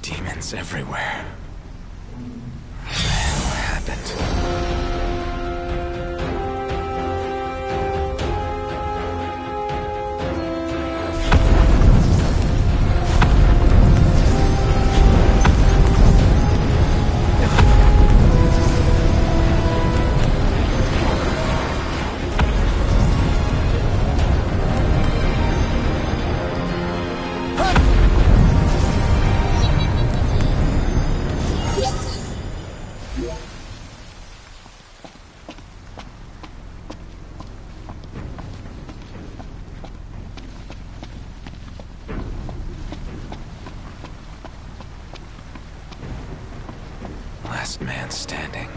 Demons everywhere. What the hell happened? Last man standing.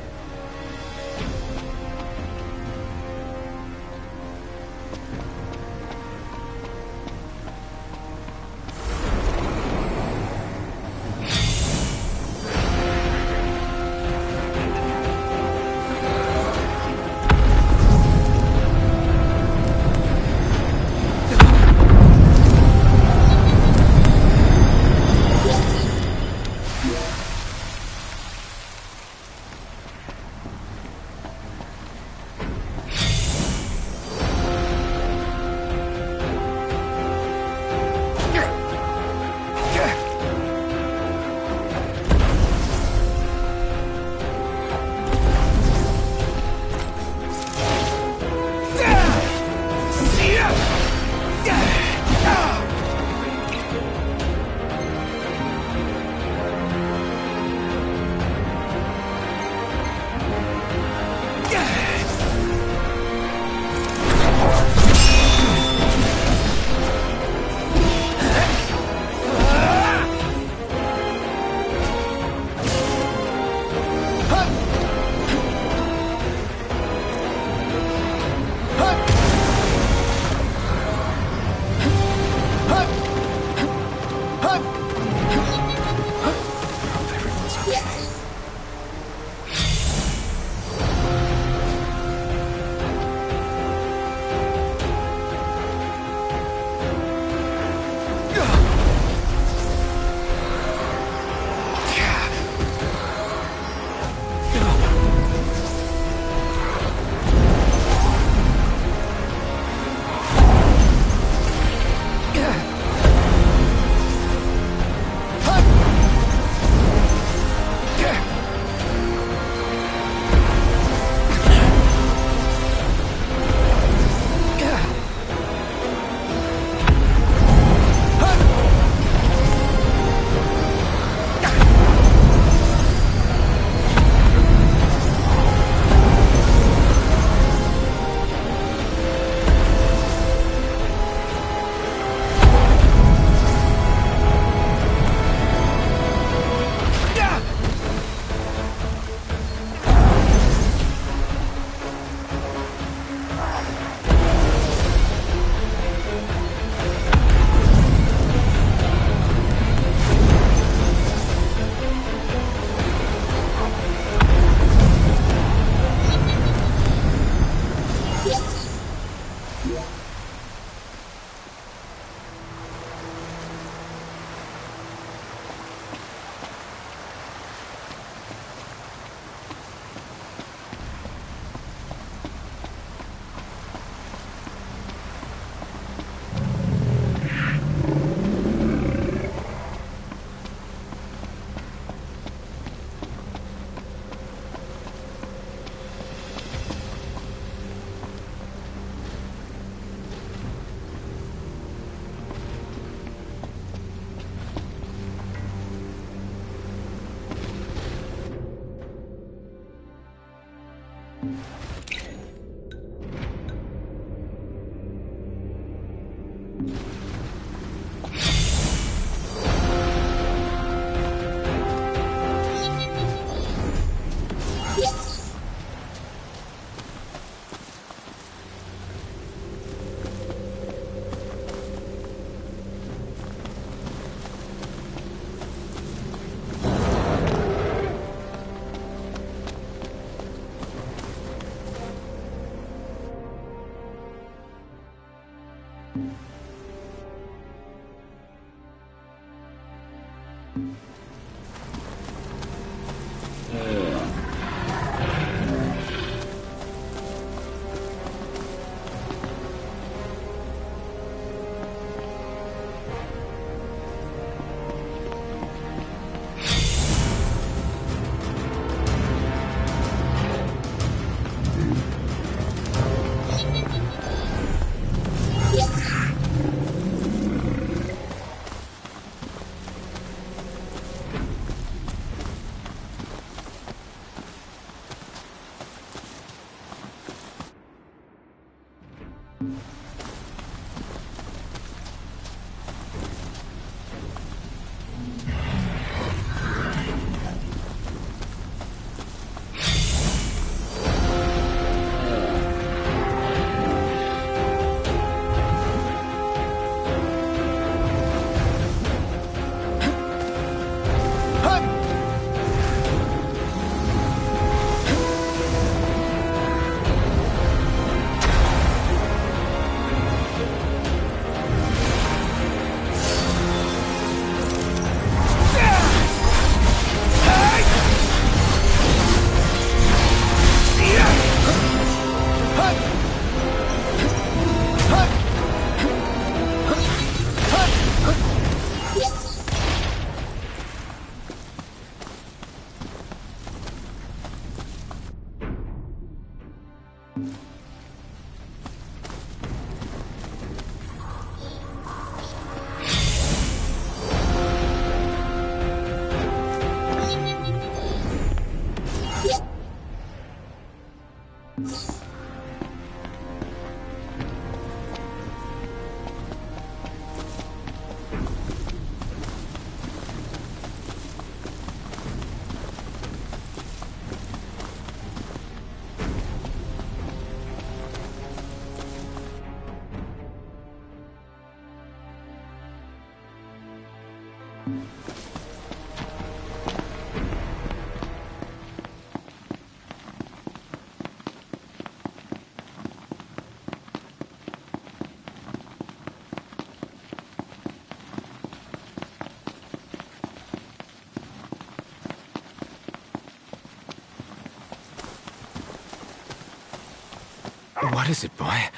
What is it, boy?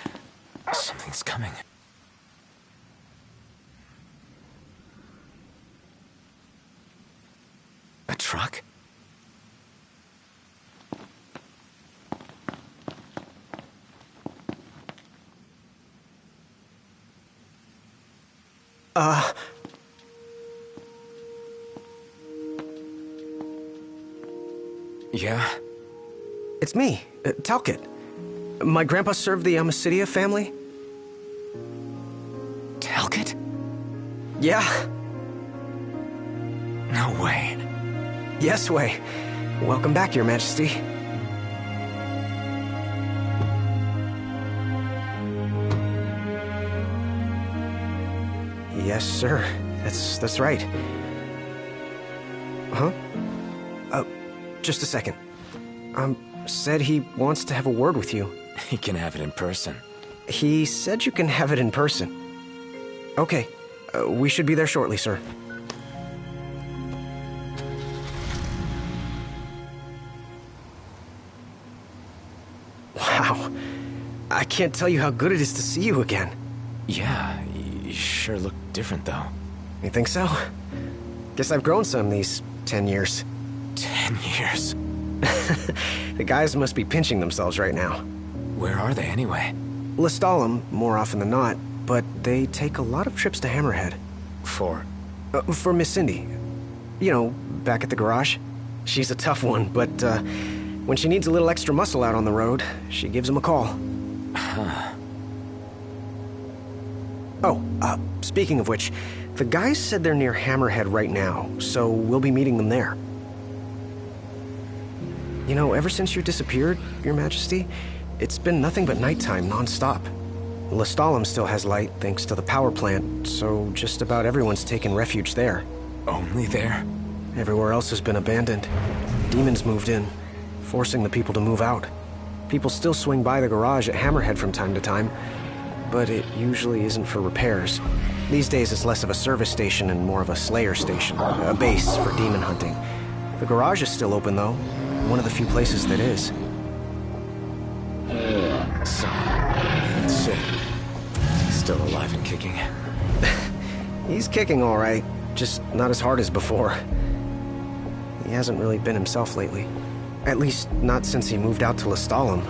Something's coming. A truck? Yeah? It's me, Talcott. My grandpa served the Amicitia family? Talcott? Yeah. No way. Yes way. Welcome back, Your Majesty. Yes, sir. That's right. Huh? Just a second. Said he wants to have a word with you. He can have it in person. He said you can have it in person. Okay. We should be there shortly, sir. Wow. I can't tell you how good it is to see you again. Yeah, you sure look different, though. You think so? Guess I've grown some these 10 years. 10 years. The guys must be pinching themselves right now. Where are they, anyway? Lestalem, more often than not, but they take a lot of trips to Hammerhead. For Miss Cindy. You know, back at the garage. She's a tough one, but when she needs a little extra muscle out on the road, she gives him a call. Huh. Oh, speaking of which, the guys said they're near Hammerhead right now, so we'll be meeting them there. You know, ever since you disappeared, Your Majesty, it's been nothing but nighttime non-stop. Lestalem still has light thanks to the power plant, so just about everyone's taken refuge there. Only there? Everywhere else has been abandoned. Demons moved in, forcing the people to move out. People still swing by the garage at Hammerhead from time to time, but it usually isn't for repairs. These days it's less of a service station and more of a slayer station, a base for demon hunting. The garage is still open though, one of the few places that is. So, Sid, he's still alive and kicking. He's kicking all right, just not as hard as before. He hasn't really been himself lately. At least, not since he moved out to Lestalem.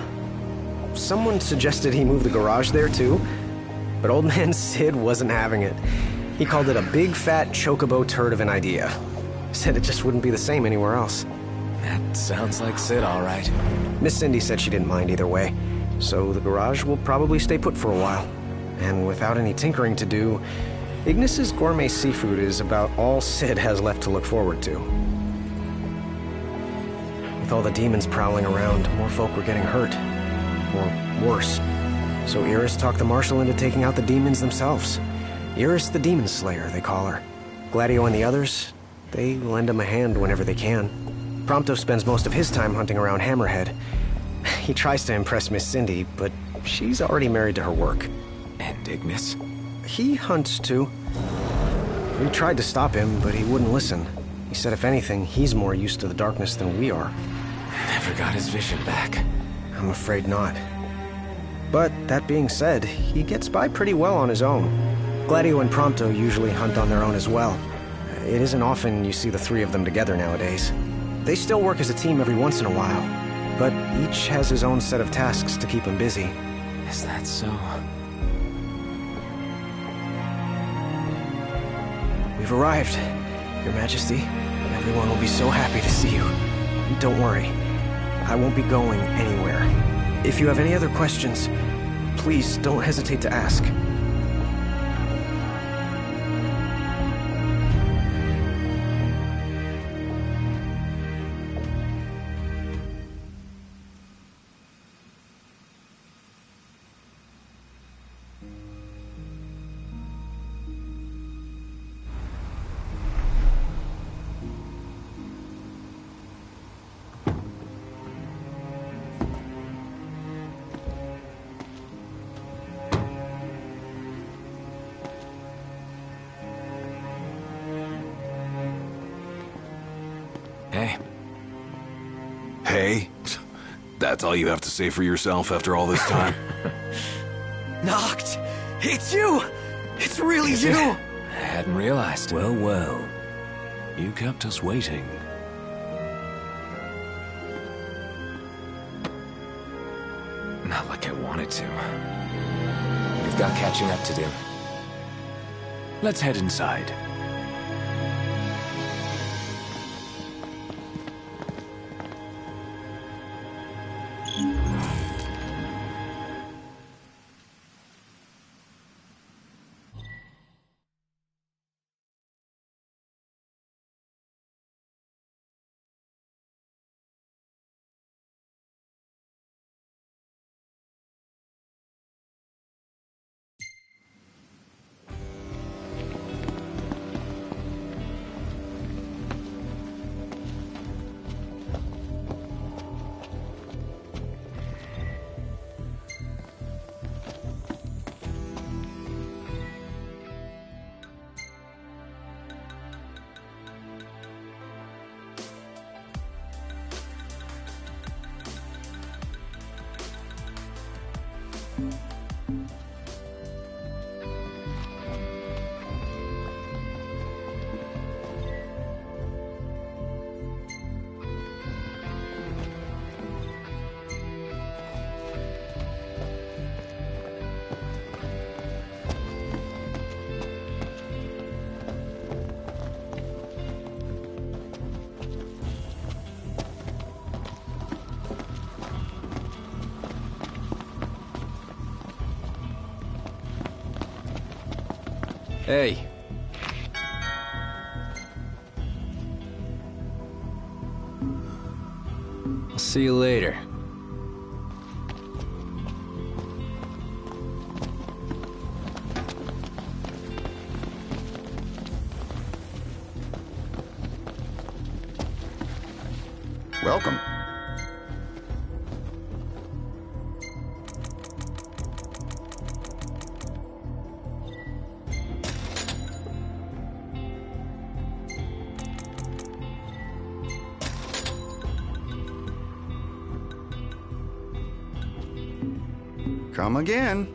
Someone suggested he move the garage there too, but old man Sid wasn't having it. He called it a big fat chocobo turd of an idea. Said it just wouldn't be the same anywhere else. That sounds like Sid, all right. Miss Cindy said she didn't mind either way, so the garage will probably stay put for a while. And without any tinkering to do, Ignis's gourmet seafood is about all Sid has left to look forward to. With all the demons prowling around, more folk were getting hurt. Or worse. So Iris talked the Marshal into taking out the demons themselves. Iris the Demon Slayer, they call her. Gladio and the others, they lend him a hand whenever they can. Prompto spends most of his time hunting around Hammerhead. He tries to impress Miss Cindy, but she's already married to her work. And Ignis? He hunts too. We tried to stop him, but he wouldn't listen. He said if anything, he's more used to the darkness than we are. Never got his vision back. I'm afraid not. But that being said, he gets by pretty well on his own. Gladio and Prompto usually hunt on their own as well. It isn't often you see the three of them together nowadays. They still work as a team every once in a while, but each has his own set of tasks to keep him busy. Is that so? We've arrived, Your Majesty. Everyone will be so happy to see you. Don't worry. I won't be going anywhere. If you have any other questions, please don't hesitate to ask. Hey. Hey? That's all you have to say for yourself after all this time? Noct! It's you! It's really you! I hadn't realized. Well, well. You kept us waiting. Not like I wanted to. We've got catching up to do. Let's head inside. Hey. I'll see you later. Welcome. Come again.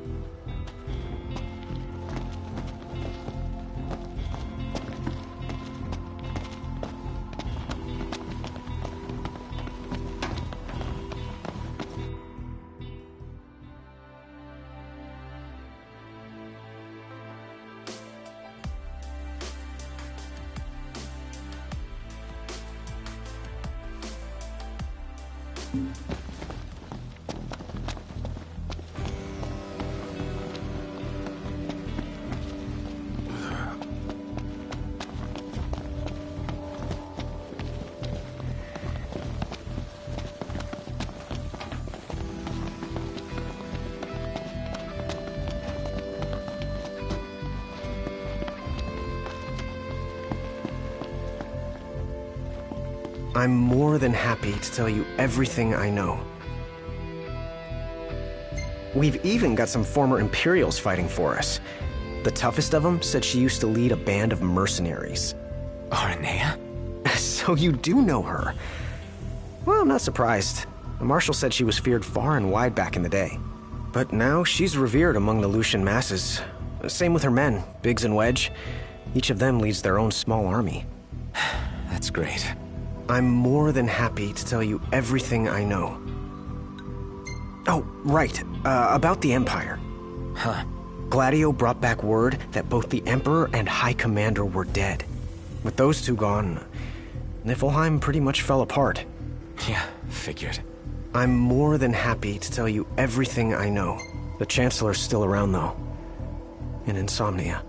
I'm more than happy to tell you everything I know. We've even got some former Imperials fighting for us. The toughest of them said she used to lead a band of mercenaries. Aranea? So you do know her? Well, I'm not surprised. The Marshal said she was feared far and wide back in the day. But now she's revered among the Lucian masses. Same with her men, Biggs and Wedge. Each of them leads their own small army. That's great. I'm more than happy to tell you everything I know. Oh, right. About the Empire. Huh. Gladio brought back word that both the Emperor and High Commander were dead. With those two gone, Niflheim pretty much fell apart. Yeah, figured. I'm more than happy to tell you everything I know. The Chancellor's still around, though. In Insomnia.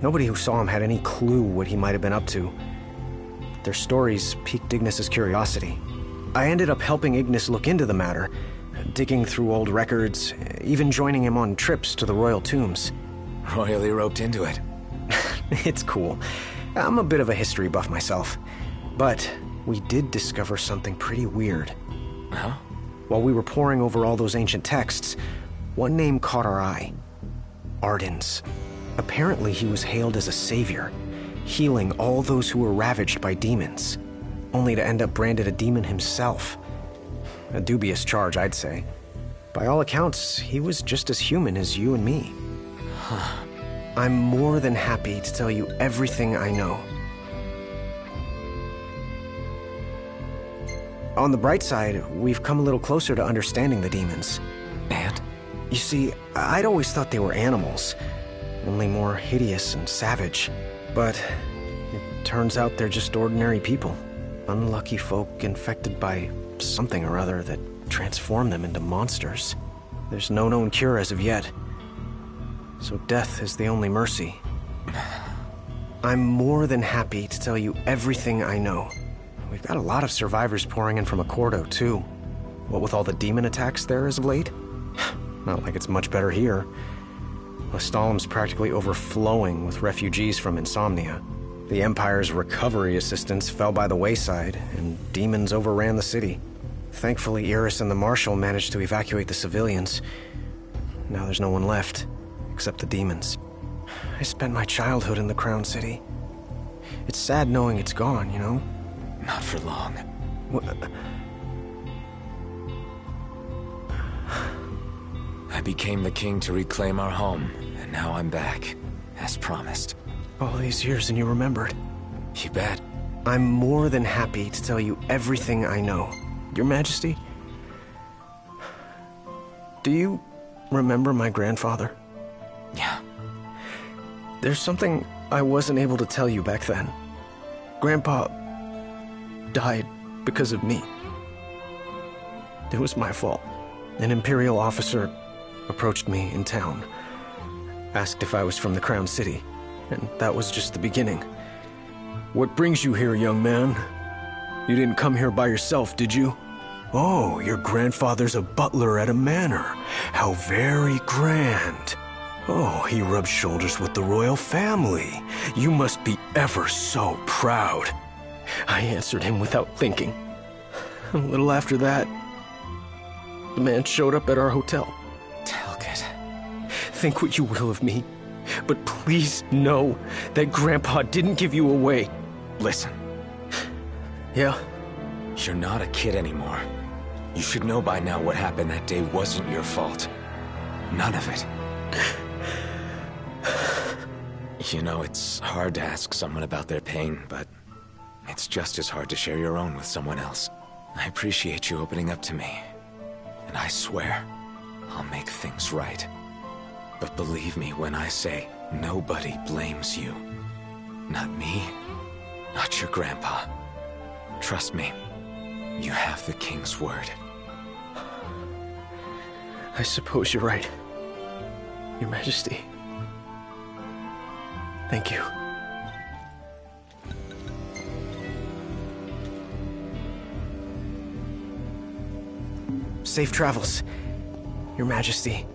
Nobody who saw him had any clue what he might have been up to. Their stories piqued Ignis's curiosity. I ended up helping Ignis look into the matter, digging through old records, even joining him on trips to the royal tombs. Royally roped into it. It's cool. I'm a bit of a history buff myself. But we did discover something pretty weird. Huh? While we were poring over all those ancient texts, one name caught our eye. Ardens. Apparently he was hailed as a savior, healing all those who were ravaged by demons. only to end up branded a demon himself. A dubious charge, I'd say. By all accounts, he was just as human as you and me. I'm more than happy to tell you everything I know. On the bright side, we've come a little closer to understanding the demons. And? You see, I'd always thought they were animals, only more hideous and savage. But it turns out they're just ordinary people. Unlucky folk infected by something or other that transformed them into monsters. There's no known cure as of yet, so death is the only mercy. I'm more than happy to tell you everything I know. We've got a lot of survivors pouring in from Accordo, too. What with all the demon attacks there as of late? Not like it's much better here. Lestalem's practically overflowing with refugees from Insomnia. The Empire's recovery assistance fell by the wayside, and demons overran the city. Thankfully, Iris and the Marshal managed to evacuate the civilians. Now there's no one left, except the demons. I spent my childhood in the Crown City. It's sad knowing it's gone, you know? Not for long. I became the king to reclaim our home, and now I'm back, as promised. All these years and you remembered. You bet. I'm more than happy to tell you everything I know. Your Majesty? Do you remember my grandfather? Yeah. There's something I wasn't able to tell you back then. Grandpa died because of me. It was my fault. An Imperial officer approached me in town, asked if I was from the Crown City, and that was just the beginning. What brings you here, young man? You didn't come here by yourself, did you? Oh, your grandfather's a butler at a manor. How very grand. Oh, he rubs shoulders with the royal family. You must be ever so proud. I answered him without thinking. A little after that, the man showed up at our hotel. Talcott. Think what you will of me, but please know that Grandpa didn't give you away. Listen, Yeah? you're not a kid anymore. You should know by now what happened that day wasn't your fault. None of it. You know, it's hard to ask someone about their pain, but it's just as hard to share your own with someone else. I appreciate you opening up to me, and I swear I'll make things right. But believe me when I say nobody blames you. Not me, not your grandpa. Trust me, you have the king's word. I suppose you're right. Your Majesty. Thank you. Safe travels, Your Majesty.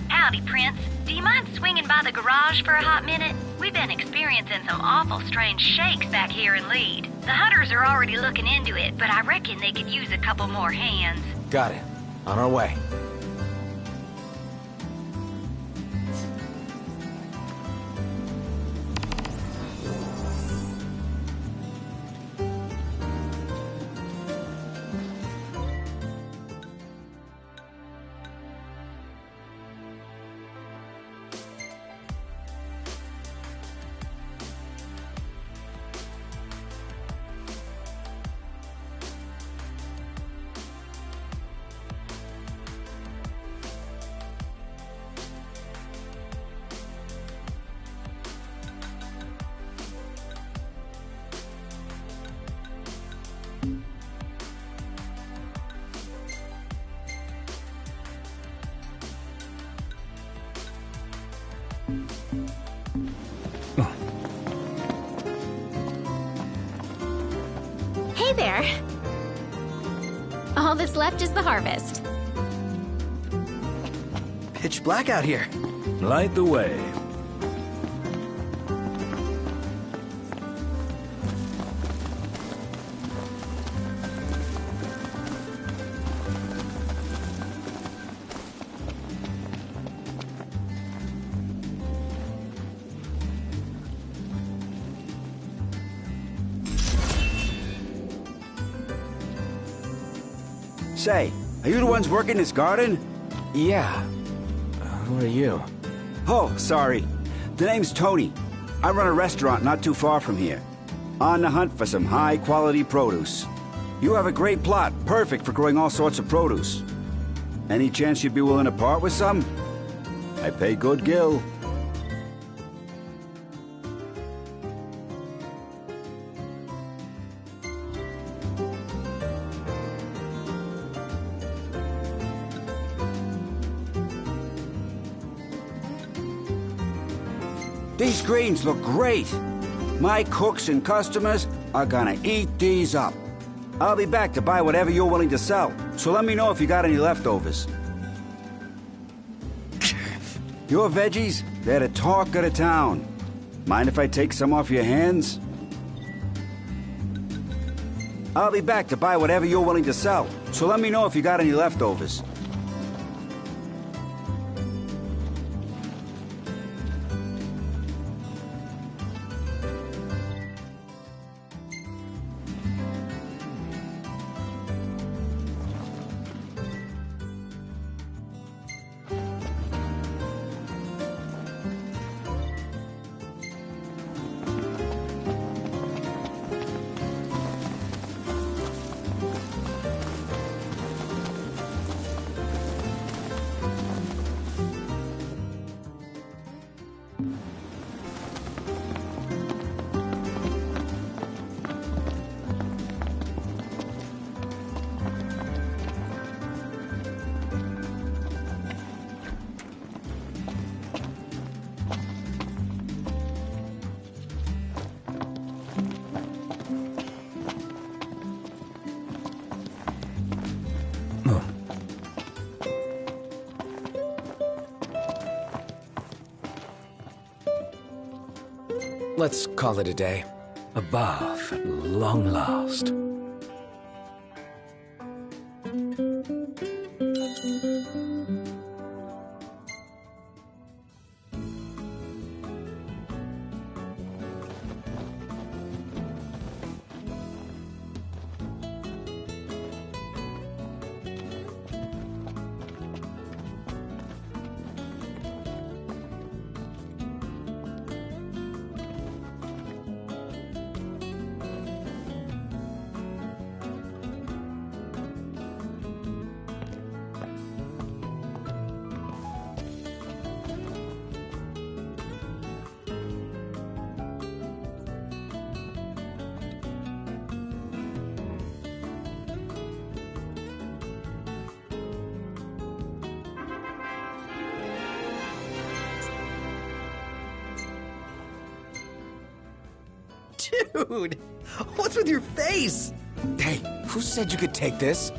Howdy, Prince. Do you mind swinging by the garage for a hot minute? We've been experiencing some awful strange shakes back here in Lead. The hunters are already looking into it, but I reckon they could use a couple more hands. Got it. On our way. Hey there! All that's left is the harvest. Pitch black out here. Light the way. Say, are you the ones working this garden? Yeah. Who are you? Oh, sorry. The name's Tony. I run a restaurant not too far from here. On the hunt for some high-quality produce. You have a great plot, perfect for growing all sorts of produce. Any chance you'd be willing to part with some? I pay good gill. These greens look great. My cooks and customers are gonna eat these up. I'll be back to buy whatever you're willing to sell, so let me know if you got any leftovers. Your veggies, they're the talk of the town. Mind if I take some off your hands? I'll be back to buy whatever you're willing to sell, so let me know if you got any leftovers. let's call it a day. Above, at long last. Dude, what's with your face? Hey, who said you could take this?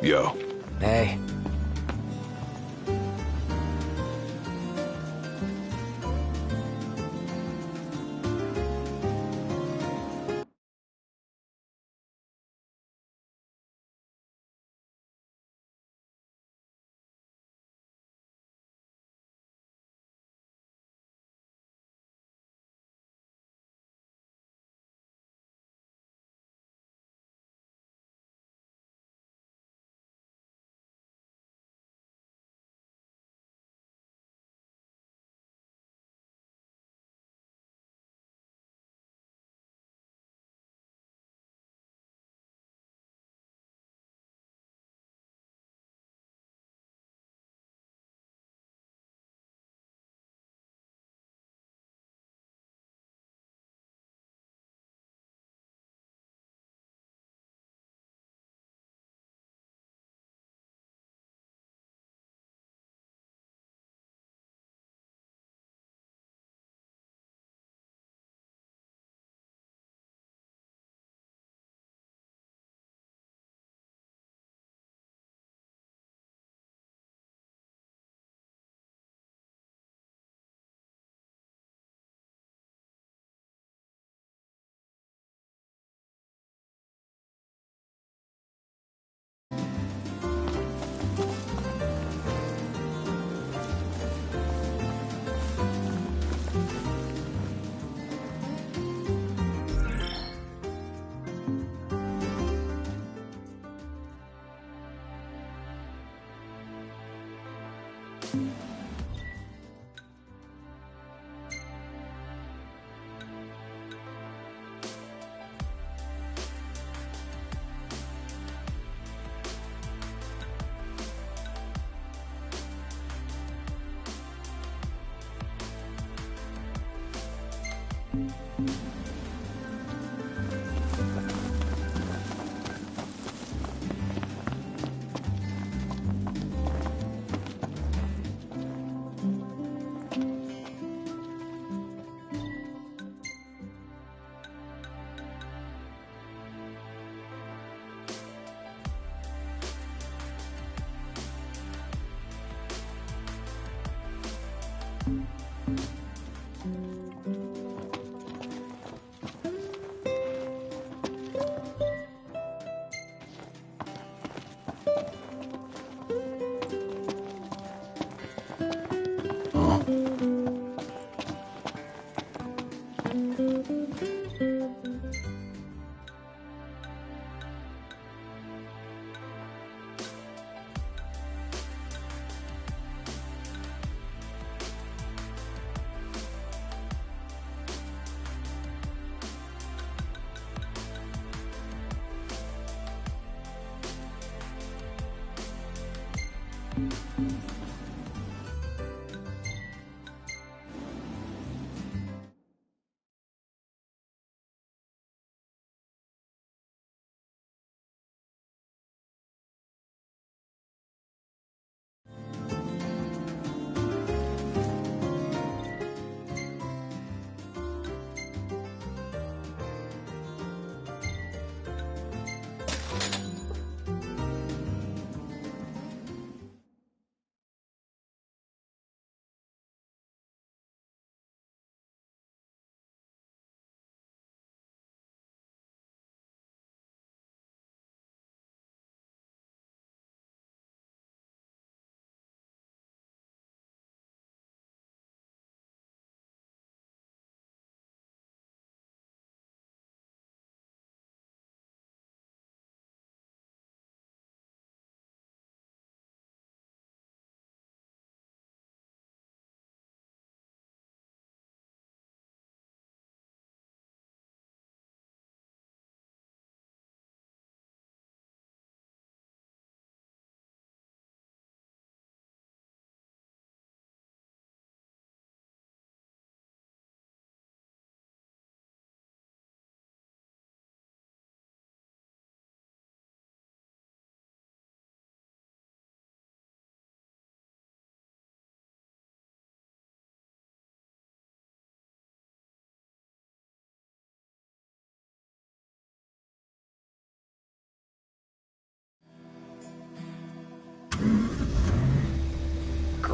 Yo. Hey.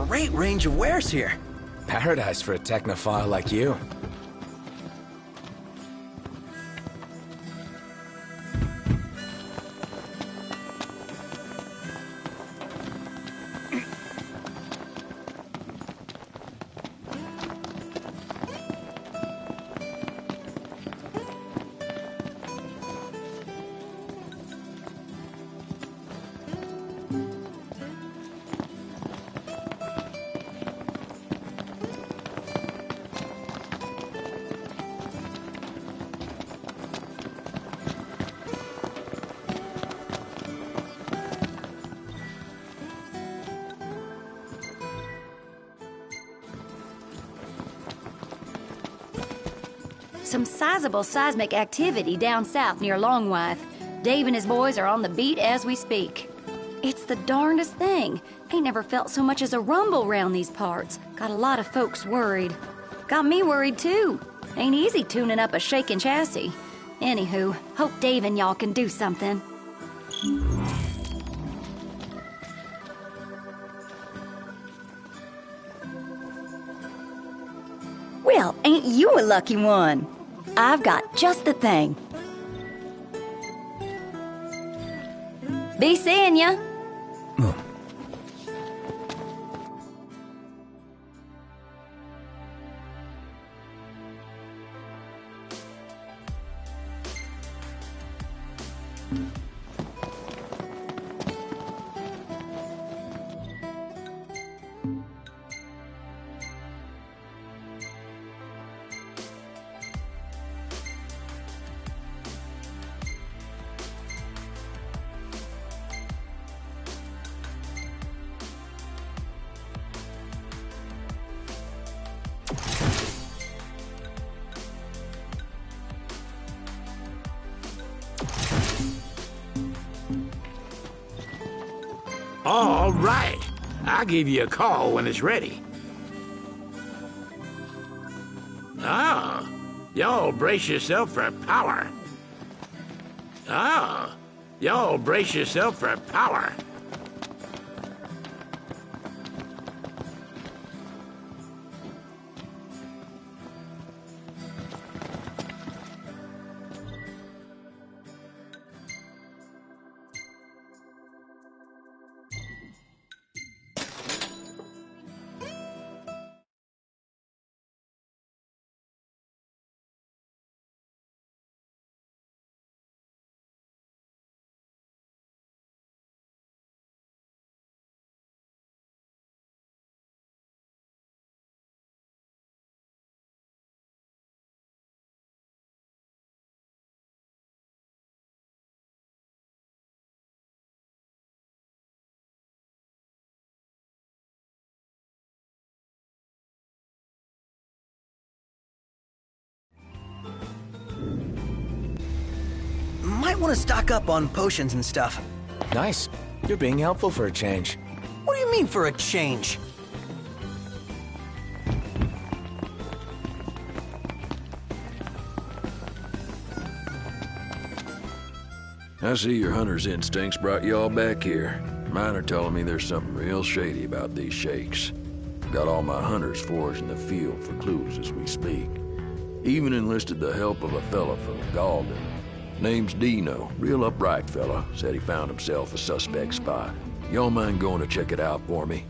great range of wares here. Paradise for a technophile like you. Some sizable seismic activity down south near Longwife. Dave and his boys are on the beat as we speak. It's the darndest thing. Ain't never felt so much as a rumble round these parts. Got a lot of folks worried. Got me worried too. Ain't easy tuning up a shaking chassis. Anywho, hope Dave and y'all can do something. Well, ain't you a lucky one? I've got just the thing. Be seeing ya. All right. I'll give you a call when it's ready. Ah, y'all brace yourself for power. Ah, y'all brace yourself for power. Might want to stock up on potions and stuff. Nice. You're being helpful for a change. What do you mean for a change? I see your hunter's instincts brought you all back here. Mine are telling me there's something real shady about these shakes. Got all my hunters foraged in the field for clues as we speak. Even enlisted the help of a fella from Galden. Name's Dino, real upright fella. Said he found himself a suspect spot. Y'all mind going to check it out for me?